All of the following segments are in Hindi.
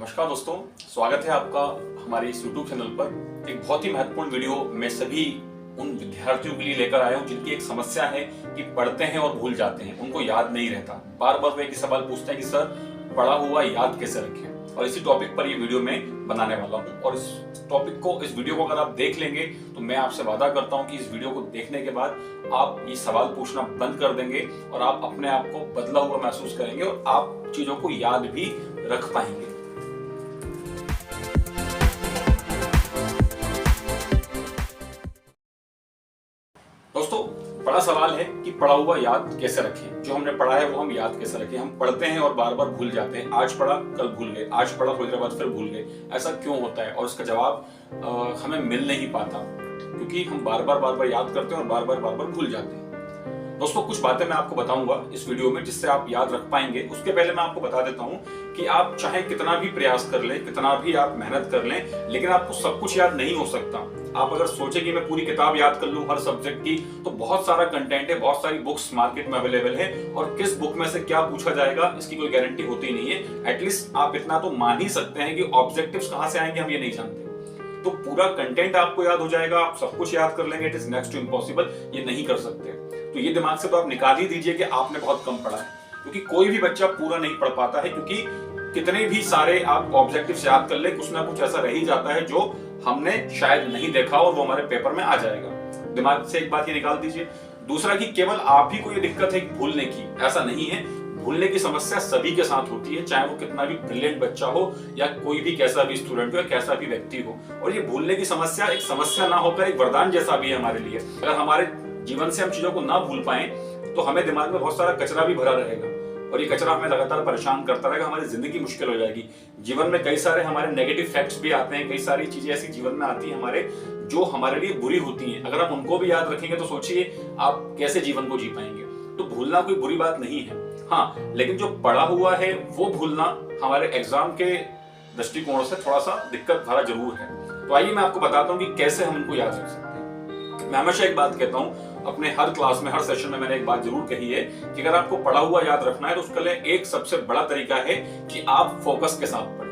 नमस्कार दोस्तों, स्वागत है आपका हमारे इस YouTube चैनल पर। एक बहुत ही महत्वपूर्ण वीडियो मैं सभी उन विद्यार्थियों के लिए लेकर आया हूं जिनकी एक समस्या है कि पढ़ते हैं और भूल जाते हैं, उनको याद नहीं रहता। बार बार वो एक ही सवाल पूछते हैं कि सर पढ़ा हुआ याद कैसे रखें। और इसी टॉपिक पर ये वीडियो मैं बनाने वाला हूँ। और इस टॉपिक को, इस वीडियो को अगर आप देख लेंगे तो मैं आपसे वादा करता हूँ कि इस वीडियो को देखने के बाद आप ये सवाल पूछना बंद कर देंगे और आप अपने आप को बदला हुआ महसूस करेंगे और आप चीजों को याद भी रख पाएंगे। दोस्तों, बड़ा सवाल है कि पढ़ा हुआ याद कैसे रखें। जो हमने पढ़ा है वो हम याद कैसे रखें। हम पढ़ते हैं और बार बार भूल जाते हैं। आज पढ़ा कल भूल गए, आज पढ़ा थोड़ी देर बाद फिर भूल गए। ऐसा क्यों होता है? और इसका जवाब हमें मिल नहीं पाता, क्योंकि हम बार बार याद करते हैं और बार बार भूल जाते हैं। दोस्तों, कुछ बातें मैं आपको बताऊंगा इस वीडियो में जिससे आप याद रख पाएंगे। उसके पहले मैं आपको बता देता हूं कि आप चाहे कितना भी प्रयास कर लें, कितना भी आप मेहनत कर लें, लेकिन आपको सब कुछ याद नहीं हो सकता। आप अगर सोचें कि मैं पूरी किताब याद कर लूं हर सब्जेक्ट की, तो बहुत सारा कंटेंट है, बहुत सारी बुक्स मार्केट में अवेलेबल है और किस बुक में से क्या पूछा जाएगा इसकी कोई गारंटी होती नहीं है। एटलीस्ट आप इतना तो मान ही सकते हैं कि ऑब्जेक्टिव्स कहां से आएंगे हम ये नहीं जानते। तो पूरा कंटेंट आपको याद हो जाएगा, आप सब कुछ याद कर लेंगे, it is next to impossible, ये नहीं कर सकते। तो ये दिमाग से तो आप निकाल ही दीजिए कि आपने बहुत कम पढ़ा है, क्योंकि कोई भी बच्चा पूरा नहीं पढ़ पाता है। क्योंकि कितने भी सारे आप ऑब्जेक्टिव्स याद कर ले, कुछ ना कुछ ऐसा रह ही जाता है जो हमने शायद नहीं देखा और वो हमारे पेपर में आ जाएगा। दिमाग से एक बात ये निकाल दीजिए। दूसरा कि केवल आप ही को ये दिक्कत है भूलने की, ऐसा नहीं है। भूलने की समस्या सभी के साथ होती है, चाहे वो कितना भी ब्रिलियंट बच्चा हो या कोई भी कैसा भी स्टूडेंट हो या कैसा भी व्यक्ति हो। और ये भूलने की समस्या एक समस्या ना होकर एक वरदान जैसा भी है हमारे लिए। अगर हमारे जीवन से हम चीजों को ना भूल पाए तो हमें दिमाग में बहुत सारा कचरा भी भरा रहेगा और ये कचरा हमें लगातार परेशान करता रहेगा। हमारी जिंदगी मुश्किल हो जाएगी। जीवन में कई सारे हमारे नेगेटिव फैक्ट्स भी आते हैं, कई सारी चीजें ऐसी जीवन में आती हैं हमारे जो हमारे लिए बुरी होती हैं। अगर आप उनको भी याद रखेंगे तो सोचिए आप कैसे जीवन को जी पाएंगे। तो भूलना कोई बुरी बात नहीं है, हाँ, लेकिन जो पढ़ा हुआ है वो भूलना हमारे एग्जाम के दृष्टिकोण से थोड़ा सा दिक्कत भरा जरूर है। तो आइए मैं आपको बताता हूँ कि कैसे हम उनको याद रख सकते हैं। मैं हमेशा एक बात कहता हूँ अपने हर क्लास में, हर सेशन में मैंने एक बात जरूर कही है कि अगर आपको पढ़ा हुआ याद रखना है तो उसके लिए एक सबसे बड़ा तरीका है कि आप फोकस के साथ पढ़ें।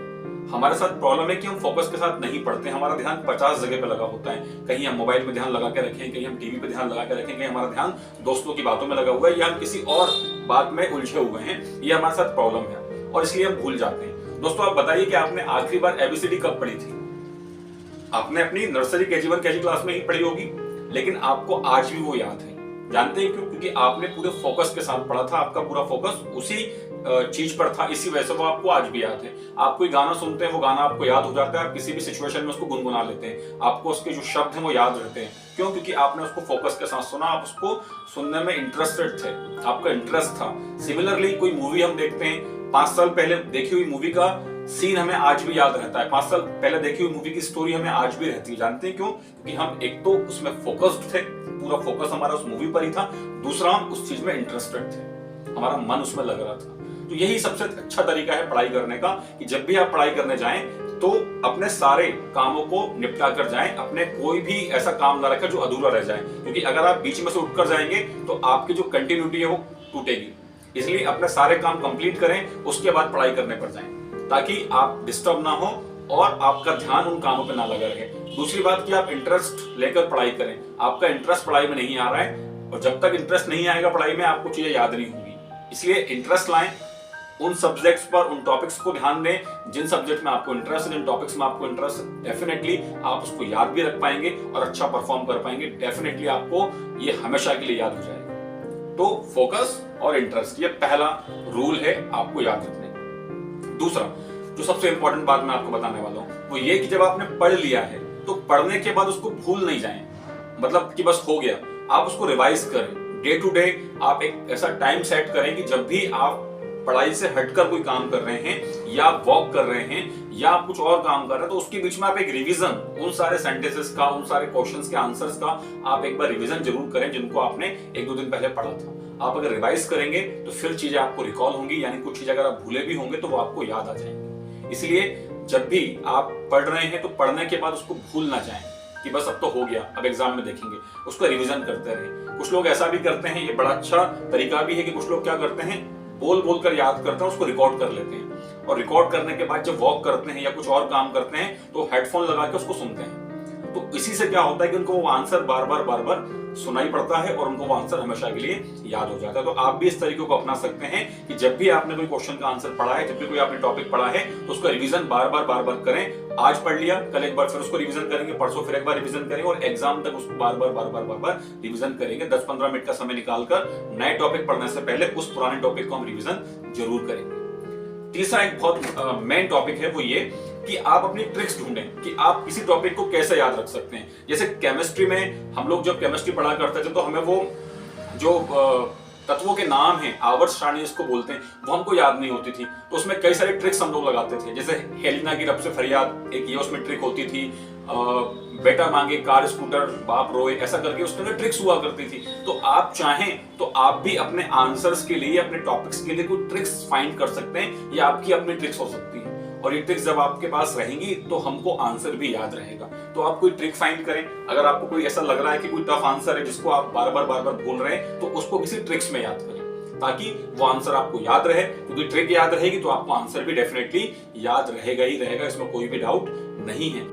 हमारे साथ प्रॉब्लम है कि हम फोकस के साथ नहीं पढ़ते। हमारा ध्यान 50 जगह पे लगा होता है। कहीं हम मोबाइल में ध्यान लगा के रखें, कहीं हम टीवी पे ध्यान लगा के रखें, कहीं हमारा ध्यान दोस्तों की बातों में लगा हुआ है या हम किसी और बात में उलझे हुए हैं। ये हमारे साथ प्रॉब्लम है और इसलिए हम भूल जाते हैं। दोस्तों, आप बताइए कि आपने आखिरी बार एबीसीडी कब पढ़ी थी? आपने अपनी नर्सरी KG1 KG क्लास में ही पढ़ी होगी, लेकिन आपको आज भी वो याद है। जानते हैं क्यों? क्योंकि आपने पूरे फोकस के साथ पढ़ा था। आपका पूरा फोकस उसी चीज पर था, इसी वजह से वो आपको आज भी याद है। आप कोई गाना सुनते हैं, वो गाना आपको याद हो जाता है, आप किसी भी सिचुएशन में उसको गुनगुना लेते हैं, आपको उसके जो शब्द हैं वो याद रहते हैं। क्यों? क्योंकि आपने उसको फोकस के साथ सुना, आप उसको सुनने में इंटरेस्टेड थे, आपका इंटरेस्ट था। सिमिलरली कोई मूवी हम देखते हैं, 5 साल पहले देखी हुई मूवी का सीन हमें आज भी याद रहता है, 5 साल पहले देखी हुई मूवी की स्टोरी हमें आज भी रहती है। जानते हैं क्यों? क्योंकि हम एक तो उसमें फोकस्ड थे, पूरा फोकस हमारा उस मूवी पर ही था, दूसरा हम उस चीज में इंटरेस्टेड थे, हमारा मन उसमें लग रहा था। तो यही सबसे अच्छा तरीका है पढ़ाई करने का कि जब भी आप पढ़ाई करने जाएं तो अपने सारे कामों को निपटा कर जाएं, अपने कोई भी ऐसा काम ना रखें जो अधूरा रह जाए। क्योंकि अगर आप बीच में से उठकर जाएंगे तो आपकी जो कंटिन्यूटी है वो टूटेगी। इसलिए अपने सारे काम कंप्लीट करें, उसके बाद पढ़ाई करने पर जाएं, ताकि आप डिस्टर्ब ना हो और आपका ध्यान उन कामों पे ना लगा रहे। दूसरी बात कि आप इंटरेस्ट लेकर पढ़ाई करें। आपका इंटरेस्ट पढ़ाई में नहीं आ रहा है और जब तक इंटरेस्ट नहीं आएगा पढ़ाई में, आपको चीजें याद नहीं होंगी। इसलिए इंटरेस्ट लाएं, उन सब्जेक्ट्स पर, उन टॉपिक्स को ध्यान दें जिन सब्जेक्ट में आपको इंटरेस्ट है, जिन टॉपिक्स में आपको इंटरेस्ट है। डेफिनेटली आप उसको याद भी रख पाएंगे और अच्छा परफॉर्म कर पाएंगे। डेफिनेटली आपको ये हमेशा के लिए याद हो जाएगा। तो फोकस और इंटरेस्ट, ये पहला रूल है आपको याद रखने का। दूसरा जो सबसे इंपॉर्टेंट बात मैं आपको बताने वाला हूं वो ये कि जब आपने पढ़ लिया है तो पढ़ने के बाद उसको भूल नहीं जाएं। मतलब कि बस हो गया, आप उसको रिवाइज करें। डे टू डे आप एक ऐसा टाइम सेट करें कि जब भी आप पढ़ाई से हटकर कोई काम कर रहे हैं या वॉक कर रहे हैं या आप कुछ और काम कर रहे हैं, तो उसके बीच में आप एक रिवीजन उन सारे सेंटेंसेस का, उन सारे क्वेश्चंस के आंसर्स का आप एक बार रिवीजन जरूर करें जिनको आपने 1-2 दिन पहले पढ़ा था। आप अगर रिवाइज करेंगे तो फिर चीजें आपको रिकॉल होंगी, यानी कुछ चीजें अगर आप भूले भी होंगे तो वो आपको याद आ जाएंगी। इसलिए जब भी आप पढ़ रहे हैं तो पढ़ने के बाद उसको भूल ना जाएं कि बस अब तो हो गया, अब एग्जाम में देखेंगे, उसको रिवीजन करते रहें। कुछ लोग ऐसा भी करते हैं, ये बड़ा अच्छा तरीका भी है कि कुछ लोग क्या करते हैं, बोल बोल कर याद करते हैं, उसको रिकॉर्ड कर लेते हैं और रिकॉर्ड करने के बाद जब वॉक करते हैं या कुछ और काम करते हैं तो हेडफोन लगा के उसको सुनते हैं। तो इसी से क्या होता है कि उनको वो आंसर बार बार सुनाई पड़ता है और उनको वो आंसर हमेशा के लिए याद हो जाता है। तो आप भी इस तरीके को अपना सकते हैं कि जब भी आपने कोई क्वेश्चन का आंसर पढ़ा है, जब भी कोई आपने टॉपिक पढ़ा है, तो उसका रिवीजन बार बार करें। आज पढ़ लिया, कल एक बार फिर उसको रिवीजन करेंगे, परसों फिर एक बार रिवीजन करेंगे और एग्जाम तक उसको बार बार रिवीजन करेंगे। 10-15 मिनट का समय निकालकर नए टॉपिक पढ़ने से पहले उस पुराने टॉपिक को हम रिवीजन जरूर करेंगे। तीसरा एक बहुत मेन टॉपिक है वो ये कि आप अपनी ट्रिक्स ढूंढें कि आप किसी टॉपिक को कैसे याद रख सकते हैं। जैसे केमिस्ट्री में हम लोग जब केमिस्ट्री पढ़ा करते थे तो हमें वो जो तत्वों के नाम हैं, आवर्त सारणी इसको बोलते हैं, वो हमको याद नहीं होती थी। तो उसमें कई सारे ट्रिक्स हम लोग लगाते थे। जैसे हेलिना की रब से फरियाद एक ये उसमें ट्रिक होती थी, बेटा मांगे कार स्कूटर बाप रोए, ऐसा करके उसके अंदर ट्रिक्स हुआ करती थी। तो आप चाहें तो आप भी अपने आंसर्स के लिए, अपने टॉपिक्स के लिए कोई ट्रिक्स फाइंड कर सकते हैं। ये आपकी अपनी ट्रिक्स हो सकती है और ये ट्रिक्स जब आपके पास रहेंगी तो हमको आंसर भी याद रहेगा। तो आप कोई ट्रिक फाइंड करें। अगर आपको कोई ऐसा लग रहा है कि कोई टफ आंसर है जिसको आप बार बार भूल रहे हैं, तो उसको किसी ट्रिक्स में याद करें ताकि वो आंसर आपको याद रहे। क्योंकि ट्रिक याद रहेगी तो आपको आंसर भी डेफिनेटली याद रहेगा ही रहेगा, इसमें कोई भी डाउट नहीं है।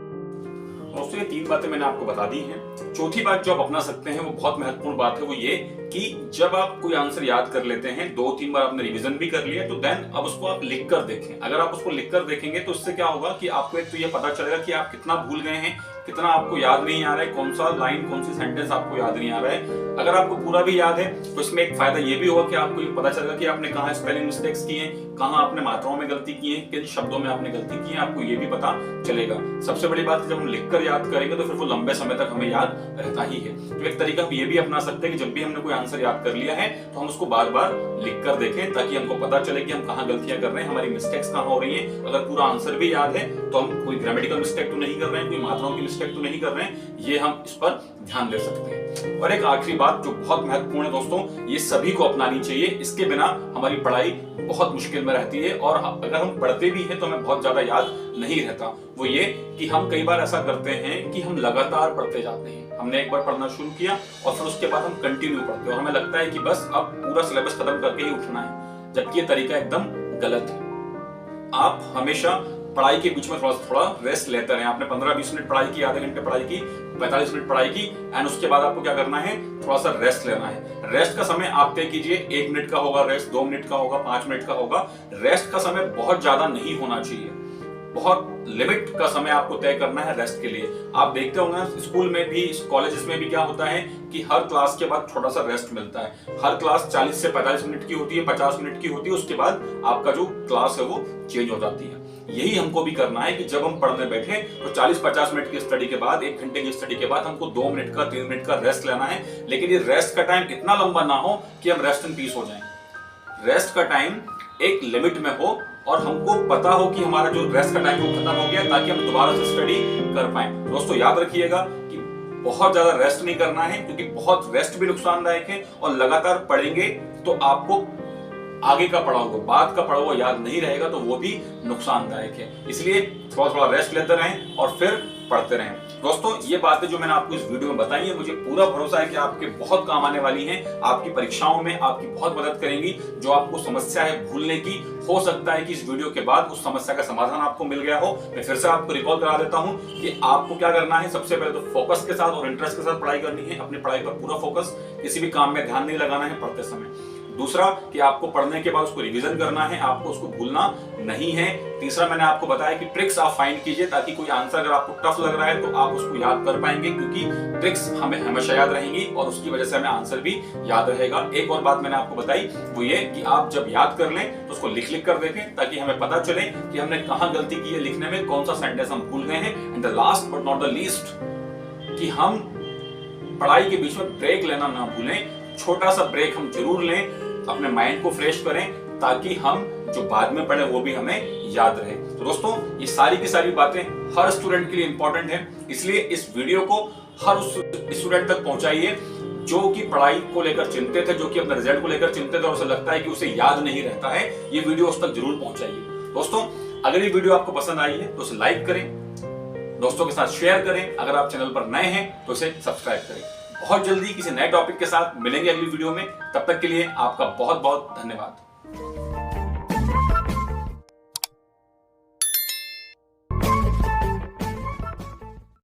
दोस्तों, ये 3 बातें मैंने आपको बता दी हैं। चौथी बात जो आप अपना सकते हैं वो बहुत महत्वपूर्ण बात है, वो ये कि जब आप कोई आंसर याद कर लेते हैं, 2-3 बार आपने रिवीजन भी कर लिया, तो देन अब उसको आप लिख कर देखें। अगर आप उसको लिख कर देखेंगे तो इससे क्या होगा कि आपको एक तो ये पता चलेगा कि आप कितना भूल गए हैं, कितना आपको याद नहीं आ रहा है, कौन सा लाइन, कौन सी सेंटेंस आपको याद नहीं आ रहा है। अगर आपको पूरा भी याद है तो इसमें एक फायदा ये भी होगा कि आपको ये पता चलेगा कि आपने कहाँ स्पेलिंग मिस्टेक्स की हैं, कहाँ आपने मात्राओं में गलती की है, किन शब्दों में आपने गलती की है, आपको ये भी पता चलेगा। सबसे बड़ी बात है जब हम लिखकर याद करेंगे तो फिर वो लंबे समय तक हमें याद रहता ही है। तो एक तरीका हम ये भी अपना सकते हैं कि जब भी हमने कोई आंसर याद कर लिया है तो हम उसको बार बार लिख कर देखें ताकि हमको पता चले कि हम कहाँ गलतियां कर रहे हैं, हमारी मिस्टेक्स कहाँ हो रही हैं। अगर पूरा आंसर भी याद है तो हम कोई ग्रामेटिकल मिस्टेक तो नहीं कर रहे हैं, कोई मात्राओं की मिस्टेक तो नहीं कर रहे हैं, ये हम इस पर ध्यान दे सकते हैं। और एक आखिरी बात जो बहुत महत्वपूर्ण है दोस्तों, ये सभी को अपनानी चाहिए, इसके बिना हमारी पढ़ाई बहुत मुश्किल में रहती है और अगर हम पढ़ते भी हैं तो हमें बहुत ज्यादा याद नहीं रहता। वो ये कि हम कई बार ऐसा करते हैं कि हम लगातार पढ़ते जाते हैं। हमने एक बार पढ़ना शुरू किया और फिर उसके बाद हम कंटिन्यू पढ़ते हैं और हमें लगता है कि बस अब पूरा सिलेबस खत्म करके ही उठना है, जबकि ये तरीका एकदम गलत है। आप हमेशा पढ़ाई के बीच में थोड़ा रेस्ट लेते रहें। आपने 15-20 मिनट पढ़ाई की, आधे घंटे पढ़ाई की, 45 मिनट पढ़ाई की, एंड उसके बाद आपको क्या करना है, थोड़ा सा रेस्ट लेना है। रेस्ट का समय आप तय कीजिए, 1 मिनट का होगा रेस्ट, 2 मिनट का होगा, 5 मिनट का होगा। रेस्ट का समय बहुत ज्यादा नहीं होना चाहिए, बहुत लिमिट का समय आपको तय करना है रेस्ट के लिए। आप देखते होंगे स्कूल में भी, कॉलेजेस में भी क्या होता है कि हर क्लास के बाद छोटा सा रेस्ट मिलता है। हर क्लास 40 से 45 मिनट की होती है, 50 मिनट की होती है, उसके बाद आपका जो क्लास है वो चेंज हो जाती है। यही हमको भी करना है कि जब हम पढ़ने बैठे तो 40-50 मिनट की स्टडी के बाद, 1 घंटे की स्टडी के बाद हमको 2 मिनट का, 3 मिनट का रेस्ट लेना है। लेकिन ये रेस्ट का टाइम इतना लंबा ना हो कि हम रेस्ट इन पीस हो जाएं। रेस्ट का टाइम एक लिमिट में हो और हमको पता हो कि हमारा जो रेस्ट का टाइम वो खत्म हो गया, ताकि हम दोबारा से स्टडी कर पाए। दोस्तों, याद रखिएगा कि बहुत ज्यादा रेस्ट नहीं करना है, क्योंकि बहुत रेस्ट भी नुकसानदायक है और लगातार पढ़ेंगे तो आपको आगे का पढ़ा हुआ, बाद का पढ़ा हुआ याद नहीं रहेगा, तो वो भी नुकसानदायक है। इसलिए थोड़ा रेस्ट लेते रहें और फिर पढ़ते रहें। दोस्तों, ये बातें जो मैंने आपको इस वीडियो में बताई है, मुझे पूरा भरोसा है कि आपके बहुत काम आने वाली हैं, आपकी परीक्षाओं में आपकी बहुत मदद करेंगी। जो आपको समस्या है भूलने की, हो सकता है कि इस वीडियो के बाद उस समस्या का समाधान आपको मिल गया हो। मैं फिर से आपको रिकॉल करा देता हूं कि आपको क्या करना है। सबसे पहले तो फोकस के साथ और इंटरेस्ट के साथ पढ़ाई करनी है, अपनी पढ़ाई पर पूरा फोकस, किसी भी काम में ध्यान नहीं लगाना है पढ़ते समय। दूसरा कि आपको पढ़ने के बाद उसको रिवीजन करना है, आपको उसको भूलना नहीं है। तीसरा, मैंने आपको बताया कि ट्रिक्स आप फाइंड कीजिए ताकि कोई आंसर अगर आपको टफ लग रहा है तो आप उसको याद कर पाएंगे, क्योंकि ट्रिक्स हमें हमेशा याद रहेंगी और उसकी वजह से हमें आंसर भी याद रहेगा। एक और बात मैंने आपको बताई, वो ये कि आप जब याद कर लें तो उसको लिख कर देखें ताकि हमें पता चले कि हमने कहाँ गलती की है लिखने में, कौन सा सेंटेंस हम भूल गए हैं। And the last but not the least, कि हम पढ़ाई के बीच में ब्रेक लेना ना भूलें। छोटा सा ब्रेक हम जरूर लें, अपने माइंड को फ्रेश करें, ताकि हम जो बाद में पढ़े वो भी हमें याद रहे। तो दोस्तों, ये सारी की सारी बातें हर स्टूडेंट के लिए इंपॉर्टेंट है, इसलिए इस वीडियो को हर उस स्टूडेंट तक पहुंचाइए जो कि पढ़ाई को लेकर चिंतित है, जो कि अपने रिजल्ट को लेकर चिंतित है और उसे लगता है कि उसे याद नहीं रहता है। ये वीडियो उस तक जरूर पहुंचाइए। दोस्तों, अगर ये वीडियो आपको पसंद आई है तो उसे लाइक करें, दोस्तों के साथ शेयर करें। अगर आप चैनल पर नए हैं तो इसे सब्सक्राइब करें। बहुत जल्दी किसी नए टॉपिक के साथ मिलेंगे अगली वीडियो में। तब तक के लिए आपका बहुत बहुत धन्यवाद।